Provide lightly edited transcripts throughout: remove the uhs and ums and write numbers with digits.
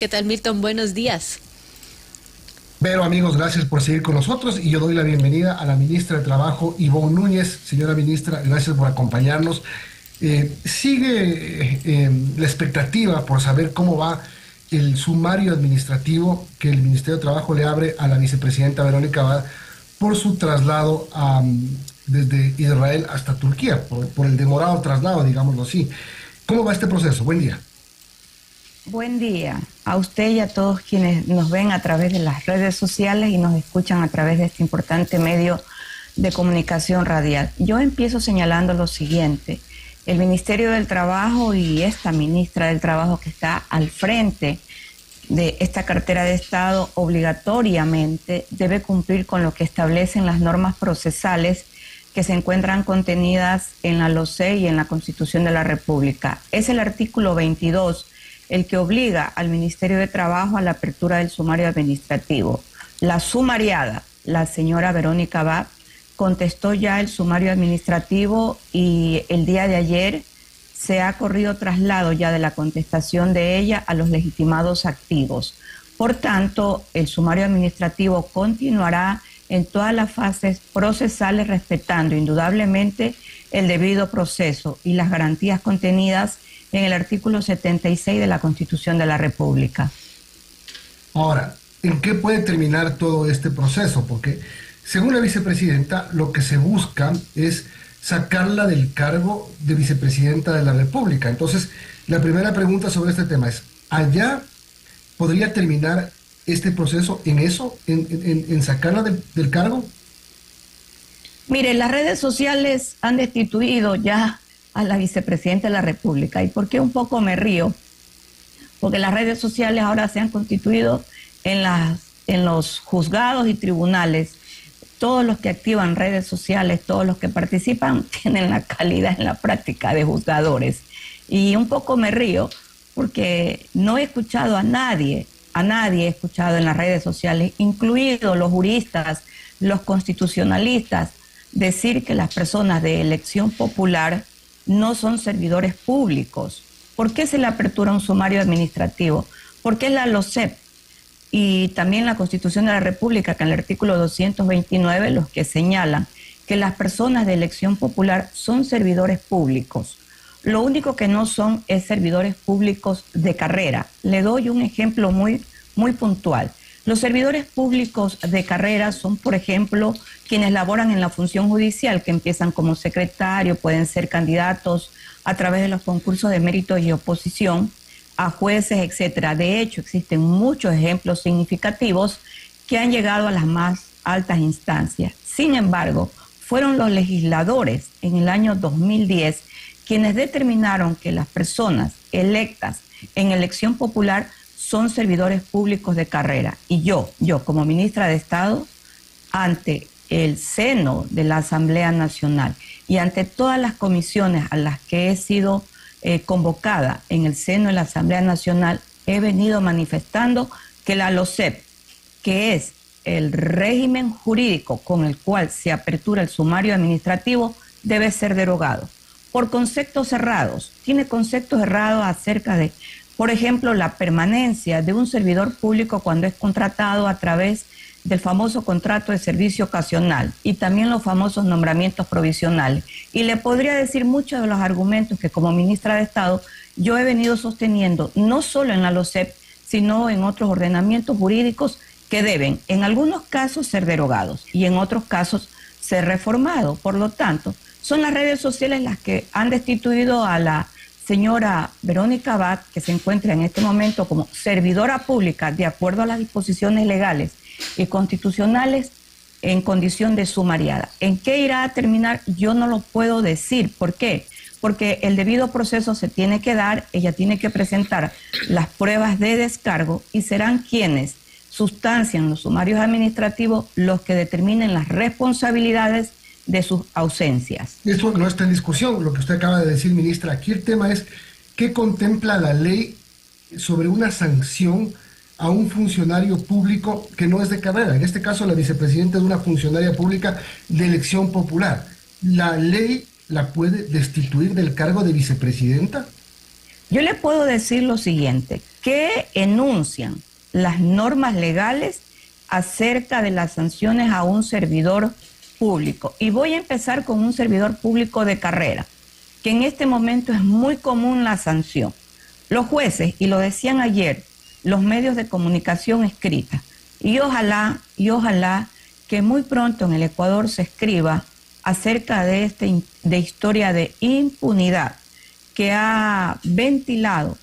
¿Qué tal, Milton? Buenos días. Pero amigos, gracias por seguir con nosotros y yo doy la bienvenida a la ministra de Trabajo, Ivonne Núñez. Señora ministra, gracias por acompañarnos. Sigue la expectativa por saber cómo va el sumario administrativo que el Ministerio de Trabajo le abre a la vicepresidenta Verónica Abad por su traslado desde Israel hasta Turquía, por el demorado traslado, digámoslo así. ¿Cómo va este proceso? Buen día. Buen día a usted y a todos quienes nos ven a través de las redes sociales y nos escuchan a través de este importante medio de comunicación radial. Yo empiezo señalando lo siguiente: el Ministerio del Trabajo y esta ministra del Trabajo que está al frente de esta cartera de Estado obligatoriamente debe cumplir con lo que establecen las normas procesales que se encuentran contenidas en la LOCE y en la Constitución de la República. Es el artículo 22 el que obliga al Ministerio de Trabajo a la apertura del sumario administrativo. La sumariada, la señora Verónica Abad, contestó ya el sumario administrativo y el día de ayer se ha corrido traslado ya de la contestación de ella a los legitimados activos. Por tanto, el sumario administrativo continuará en todas las fases procesales, respetando indudablemente el debido proceso y las garantías contenidas en el artículo 76 de la Constitución de la República. Ahora, ¿en qué puede terminar todo este proceso? Porque, según la vicepresidenta, lo que se busca es sacarla del cargo de vicepresidenta de la República. Entonces, la primera pregunta sobre este tema es: ¿allá podría terminar este proceso en eso, en sacarla del cargo? Mire, las redes sociales han destituido ya a la vicepresidenta de la República. ¿Y por qué un poco me río? Porque las redes sociales ahora se han constituido en los juzgados y tribunales. Todos los que activan redes sociales, todos los que participan, tienen la calidad en la práctica de juzgadores. Y un poco me río porque no he escuchado a nadie he escuchado en las redes sociales, incluidos los juristas, los constitucionalistas, decir que las personas de elección popular no son servidores públicos. ¿Por qué se le apertura un sumario administrativo? Porque es la LOCEP y también la Constitución de la República, que en el artículo 229, los que señalan que las personas de elección popular son servidores públicos. Lo único que no son es servidores públicos de carrera. Le doy un ejemplo muy puntual. Los servidores públicos de carrera son, por ejemplo, quienes laboran en la función judicial, que empiezan como secretario, pueden ser candidatos a través de los concursos de mérito y oposición a jueces, etcétera. De hecho, existen muchos ejemplos significativos que han llegado a las más altas instancias. Sin embargo, fueron los legisladores en el año 2010 quienes determinaron que las personas electas en elección popular son servidores públicos de carrera. Y yo como ministra de Estado, ante el seno de la Asamblea Nacional y ante todas las comisiones a las que he sido convocada en el seno de la Asamblea Nacional, he venido manifestando que la LOCEP, que es el régimen jurídico con el cual se apertura el sumario administrativo, debe ser derogado por conceptos cerrados. Tiene conceptos errados acerca de, por ejemplo, la permanencia de un servidor público cuando es contratado a través del famoso contrato de servicio ocasional y también los famosos nombramientos provisionales. Y le podría decir muchos de los argumentos que como ministra de Estado yo he venido sosteniendo, no solo en la LOCEP, sino en otros ordenamientos jurídicos que deben, en algunos casos, ser derogados y en otros casos ser reformados. Por lo tanto, son las redes sociales las que han destituido a la señora Verónica Abad, que se encuentra en este momento como servidora pública de acuerdo a las disposiciones legales y constitucionales en condición de sumariada. ¿En qué irá a terminar? Yo no lo puedo decir. ¿Por qué? Porque el debido proceso se tiene que dar, ella tiene que presentar las pruebas de descargo y serán quienes sustancian los sumarios administrativos los que determinen las responsabilidades de sus ausencias. Eso no está en discusión, lo que usted acaba de decir, ministra. Aquí el tema es qué contempla la ley sobre una sanción a un funcionario público que no es de carrera. En este caso, la vicepresidenta es una funcionaria pública de elección popular. ¿La ley la puede destituir del cargo de vicepresidenta? Yo le puedo decir lo siguiente, que enuncian las normas legales acerca de las sanciones a un servidor público. Y voy a empezar con un servidor público de carrera, que en este momento es muy común la sanción. Los jueces, y lo decían ayer, los medios de comunicación escrita, y ojalá que muy pronto en el Ecuador se escriba acerca de historia de impunidad que ha ventilado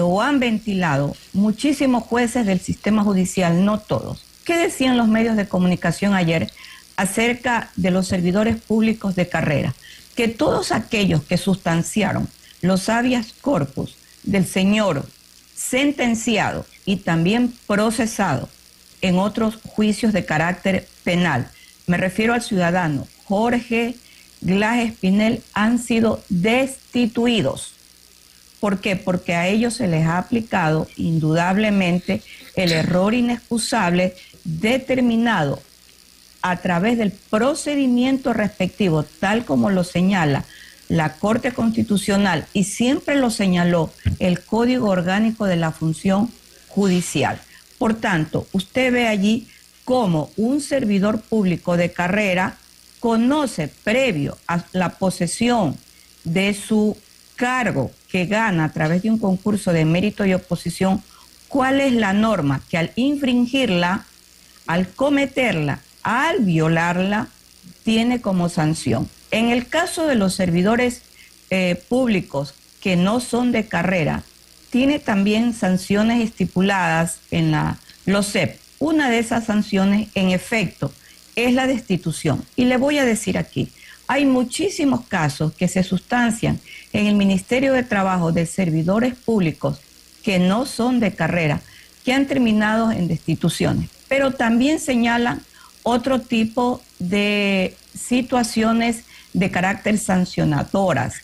o han ventilado muchísimos jueces del sistema judicial, no todos. ¿Qué decían los medios de comunicación ayer acerca de los servidores públicos de carrera? Que todos aquellos que sustanciaron los habeas corpus del señor sentenciado y también procesado en otros juicios de carácter penal, me refiero al ciudadano Jorge Glass Espinel, han sido destituidos. ¿Por qué? Porque a ellos se les ha aplicado indudablemente el error inexcusable determinado a través del procedimiento respectivo, tal como lo señala la Corte Constitucional y siempre lo señaló el Código Orgánico de la Función Judicial. Por tanto, usted ve allí cómo un servidor público de carrera conoce previo a la posesión de su cargo que gana a través de un concurso de mérito y oposición, cuál es la norma que al infringirla, al cometerla, al violarla, tiene como sanción. En el caso de los servidores públicos que no son de carrera, tiene también sanciones estipuladas en la LOCEP. Una de esas sanciones, en efecto, es la destitución. Y le voy a decir aquí, hay muchísimos casos que se sustancian en el Ministerio de Trabajo de servidores públicos que no son de carrera, que han terminado en destituciones. Pero también señalan otro tipo de situaciones de carácter sancionadoras.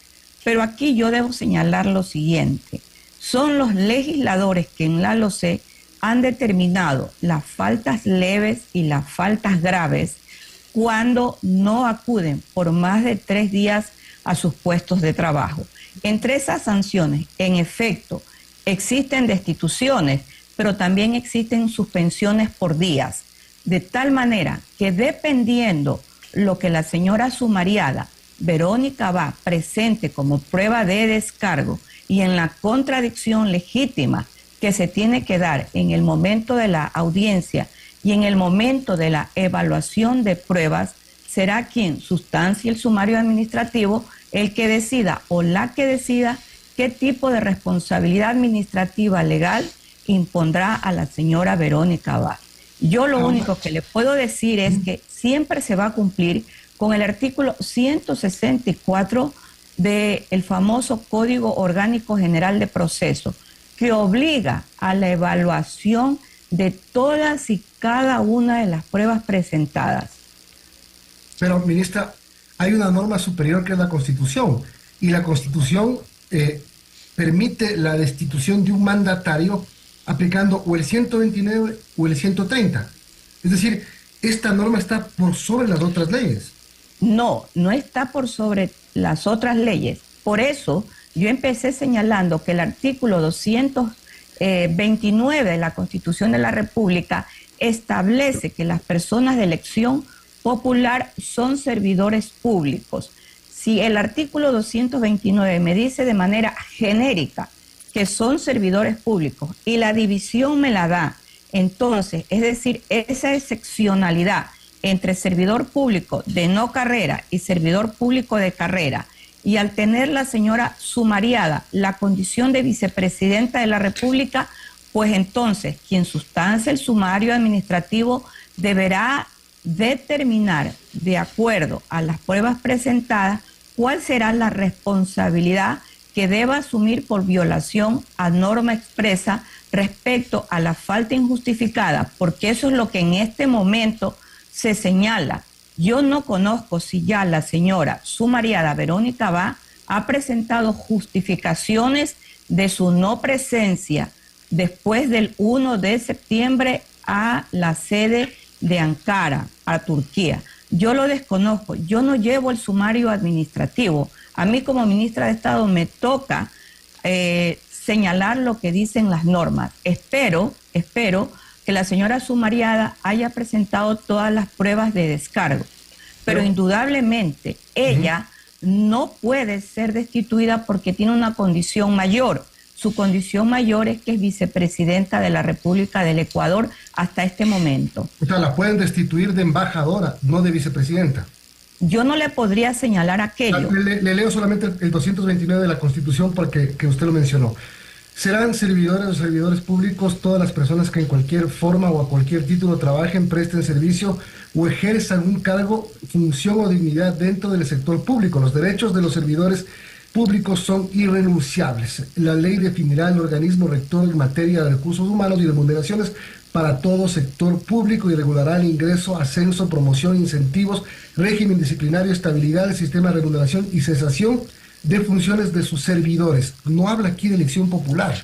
Pero aquí yo debo señalar lo siguiente. Son los legisladores que en la LOCE han determinado las faltas leves y las faltas graves cuando no acuden por más de 3 días a sus puestos de trabajo. Entre esas sanciones, en efecto, existen destituciones, pero también existen suspensiones por días, de tal manera que dependiendo lo que la señora sumariada Verónica Abad presente como prueba de descargo y en la contradicción legítima que se tiene que dar en el momento de la audiencia y en el momento de la evaluación de pruebas, será quien sustancie el sumario administrativo el que decida o la que decida qué tipo de responsabilidad administrativa legal impondrá a la señora Verónica Abad. Yo lo único que le puedo decir es que siempre se va a cumplir con el artículo 164 del famoso Código Orgánico General de Proceso, que obliga a la evaluación de todas y cada una de las pruebas presentadas. Pero, ministra, hay una norma superior que es la Constitución, y la Constitución permite la destitución de un mandatario aplicando o el 129 o el 130. Es decir, esta norma está por sobre las otras leyes. No, no está por sobre las otras leyes. Por eso yo empecé señalando que el artículo 229 de la Constitución de la República establece que las personas de elección popular son servidores públicos. Si el artículo 229 me dice de manera genérica que son servidores públicos y la división me la da, entonces, es decir, esa excepcionalidad entre servidor público de no carrera y servidor público de carrera, y al tener la señora sumariada la condición de vicepresidenta de la República, pues entonces quien sustancia el sumario administrativo deberá determinar, de acuerdo a las pruebas presentadas, cuál será la responsabilidad que deba asumir por violación a norma expresa respecto a la falta injustificada, porque eso es lo que en este momento se señala. Yo no conozco si ya la señora sumariada Verónica Abad ha presentado justificaciones de su no presencia después del 1 de septiembre a la sede de Ankara, a Turquía. Yo lo desconozco, yo no llevo el sumario administrativo. A mí como ministra de Estado me toca señalar lo que dicen las normas. Espero que la señora sumariada haya presentado todas las pruebas de descargo, pero indudablemente ella no puede ser destituida porque tiene una condición mayor. Su condición mayor es que es vicepresidenta de la República del Ecuador hasta este momento. O sea, la pueden destituir de embajadora, no de vicepresidenta. Yo no le podría señalar aquello. Le leo solamente el 229 de la Constitución porque que usted lo mencionó. Serán servidores o servidores públicos todas las personas que en cualquier forma o a cualquier título trabajen, presten servicio o ejerzan un cargo, función o dignidad dentro del sector público. Los derechos de los servidores públicos son irrenunciables. La ley definirá el organismo rector en materia de recursos humanos y remuneraciones para todo sector público y regulará el ingreso, ascenso, promoción, incentivos, régimen disciplinario, estabilidad del sistema de remuneración y cesación de funciones de sus servidores. No habla aquí de elección popular.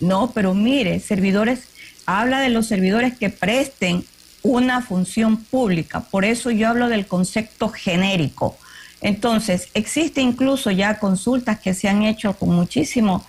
No, pero mire, servidores, habla de los servidores que presten una función pública. Por eso yo hablo del concepto genérico. Entonces, existe incluso ya consultas que se han hecho con muchísimo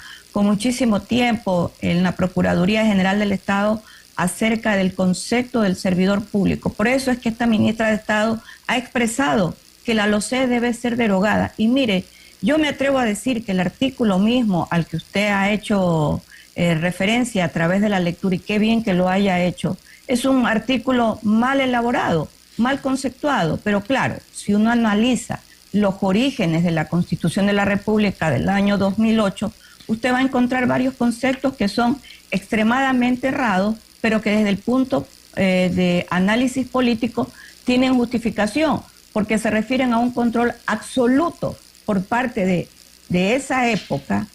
tiempo en la Procuraduría General del Estado acerca del concepto del servidor público. Por eso es que esta ministra de Estado ha expresado que la LOCEP debe ser derogada. Y mire, yo me atrevo a decir que el artículo mismo al que usted ha hecho referencia a través de la lectura, y qué bien que lo haya hecho, es un artículo mal elaborado, mal conceptuado, pero claro, si uno analiza los orígenes de la Constitución de la República del año 2008, usted va a encontrar varios conceptos que son extremadamente errados, pero que desde el punto de análisis político tienen justificación, porque se refieren a un control absoluto por parte de esa época,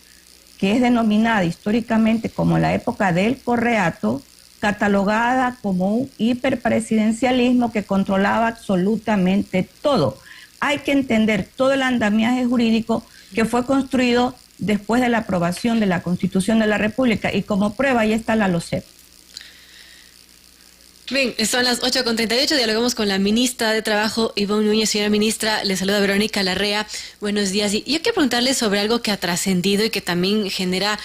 que es denominada históricamente como la época del Correato, catalogada como un hiperpresidencialismo que controlaba absolutamente todo. Hay que entender todo el andamiaje jurídico que fue construido después de la aprobación de la Constitución de la República, y como prueba ahí está la LOCEP. Bien, son las 8:38, dialogamos con la ministra de Trabajo, Ivonne Núñez. Señora ministra, le saluda Verónica Larrea, buenos días. Y yo quiero preguntarle sobre algo que ha trascendido y que también genera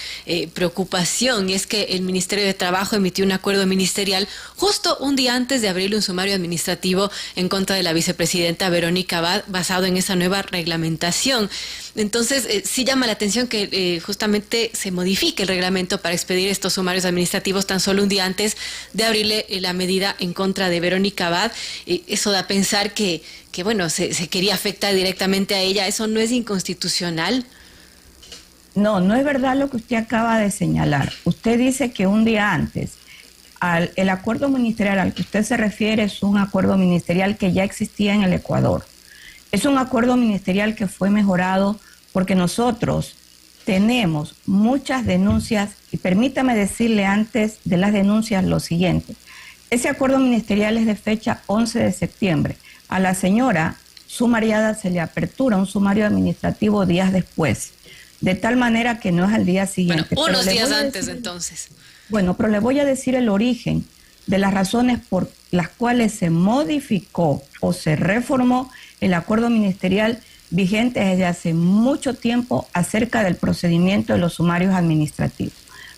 preocupación, y es que el Ministerio de Trabajo emitió un acuerdo ministerial justo un día antes de abrirle un sumario administrativo en contra de la vicepresidenta Verónica Abad, basado en esa nueva reglamentación. Entonces, sí llama la atención que justamente se modifique el reglamento para expedir estos sumarios administrativos tan solo un día antes de abrirle la medida en contra de Verónica Abad. Eso da a pensar que bueno, se quería afectar directamente a ella. ¿Eso no es inconstitucional? No, no es verdad lo que usted acaba de señalar. Usted dice que un día antes, el acuerdo ministerial al que usted se refiere es un acuerdo ministerial que ya existía en el Ecuador. Es un acuerdo ministerial que fue mejorado porque nosotros tenemos muchas denuncias, y permítame decirle antes de las denuncias lo siguiente. Ese acuerdo ministerial es de fecha 11 de septiembre. A la señora sumariada se le apertura un sumario administrativo días después, de tal manera que no es al día siguiente. Bueno, unos días antes entonces. Bueno, pero le voy a decir el origen de las razones por las cuales se modificó o se reformó el acuerdo ministerial vigente desde hace mucho tiempo acerca del procedimiento de los sumarios administrativos.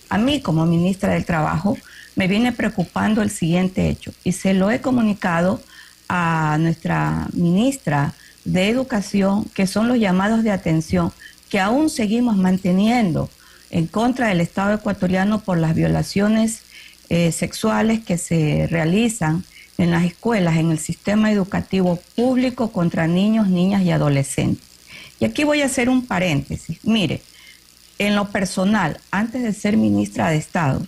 A mí, como ministra del Trabajo, me viene preocupando el siguiente hecho, y se lo he comunicado a nuestra ministra de Educación, que son los llamados de atención que aún seguimos manteniendo en contra del Estado ecuatoriano por las violaciones sexuales que se realizan en las escuelas, en el sistema educativo público contra niños, niñas y adolescentes. Y aquí voy a hacer un paréntesis. Mire, en lo personal, antes de ser ministra de Estado,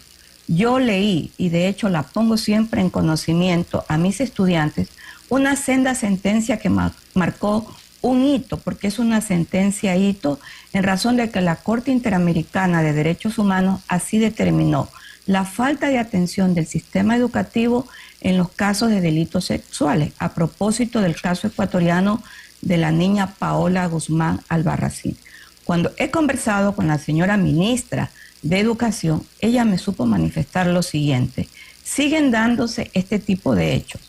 yo leí, y de hecho la pongo siempre en conocimiento a mis estudiantes, una senda sentencia que marcó un hito, porque es una sentencia hito, en razón de que la Corte Interamericana de Derechos Humanos así determinó la falta de atención del sistema educativo en los casos de delitos sexuales, a propósito del caso ecuatoriano de la niña Paola Guzmán Albarracín. Cuando he conversado con la señora ministra de Educación, ella me supo manifestar lo siguiente: siguen dándose este tipo de hechos,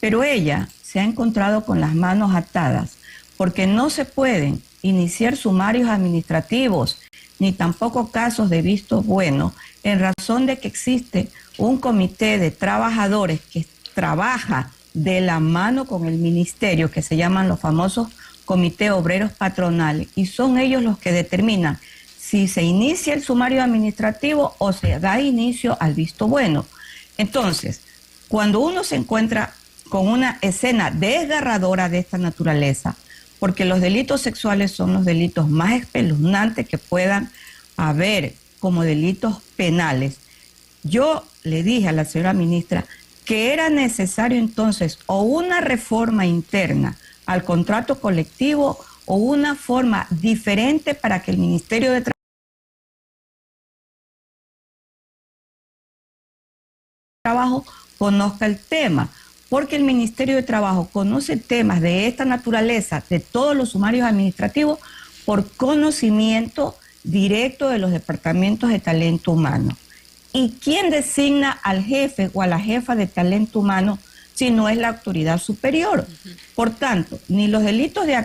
pero ella se ha encontrado con las manos atadas porque no se pueden iniciar sumarios administrativos ni tampoco casos de visto bueno, en razón de que existe un comité de trabajadores que trabaja de la mano con el ministerio, que se llaman los famosos comités obreros patronales, y son ellos los que determinan si se inicia el sumario administrativo o se da inicio al visto bueno. Entonces, cuando uno se encuentra con una escena desgarradora de esta naturaleza, porque los delitos sexuales son los delitos más espeluznantes que puedan haber como delitos penales, yo le dije a la señora ministra que era necesario entonces o una reforma interna al contrato colectivo o una forma diferente para que el Ministerio de Trabajo conozca el tema, porque el Ministerio de Trabajo conoce temas de esta naturaleza, de todos los sumarios administrativos, por conocimiento directo de los departamentos de talento humano. ¿Y quién designa al jefe o a la jefa de talento humano si no es la autoridad superior? Por tanto, ni los delitos de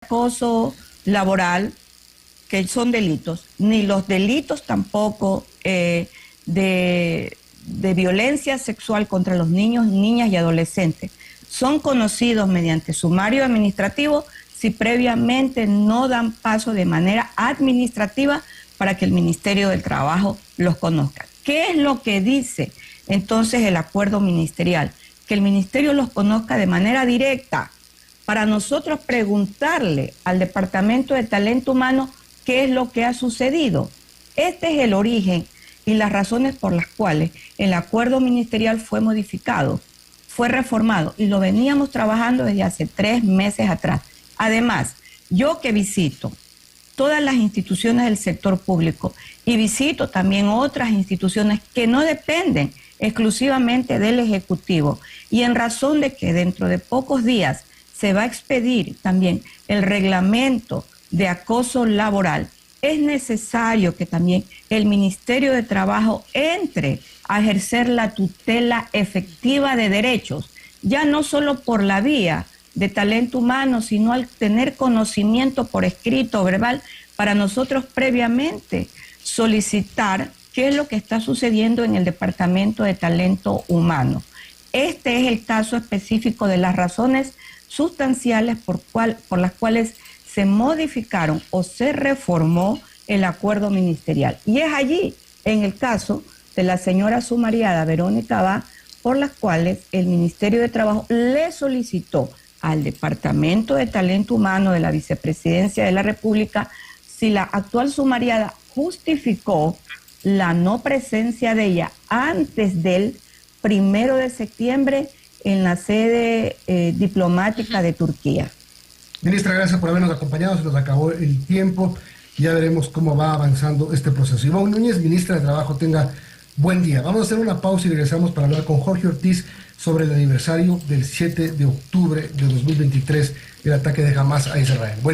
acoso laboral, que son delitos, ni los delitos tampoco de violencia sexual contra los niños, niñas y adolescentes son conocidos mediante sumario administrativo si previamente no dan paso de manera administrativa para que el Ministerio del Trabajo los conozca. ¿Qué es lo que dice entonces el acuerdo ministerial? Que el Ministerio los conozca de manera directa para nosotros preguntarle al Departamento de Talento Humano qué es lo que ha sucedido. Este es el origen y las razones por las cuales el acuerdo ministerial fue modificado, fue reformado y lo veníamos trabajando desde hace 3 meses atrás. Además, yo que visito todas las instituciones del sector público y visito también otras instituciones que no dependen exclusivamente del Ejecutivo, y en razón de que dentro de pocos días se va a expedir también el reglamento de acoso laboral, es necesario que también el Ministerio de Trabajo entre a ejercer la tutela efectiva de derechos, ya no solo por la vía de talento humano, sino al tener conocimiento por escrito o verbal para nosotros previamente solicitar qué es lo que está sucediendo en el Departamento de Talento Humano. Este es el caso específico de las razones sustanciales por las cuales se modificaron o se reformó el acuerdo ministerial. Y es allí, en el caso de la señora sumariada Verónica Abad, por las cuales el Ministerio de Trabajo le solicitó al Departamento de Talento Humano de la Vicepresidencia de la República si la actual sumariada justificó la no presencia de ella antes del 1 de septiembre en la sede diplomática de Turquía. Ministra, gracias por habernos acompañado, se nos acabó el tiempo, ya veremos cómo va avanzando este proceso. Ivonne Núñez, ministra de Trabajo, tenga buen día. Vamos a hacer una pausa y regresamos para hablar con Jorge Ortiz sobre el aniversario del 7 de octubre de 2023, el ataque de Hamas a Israel.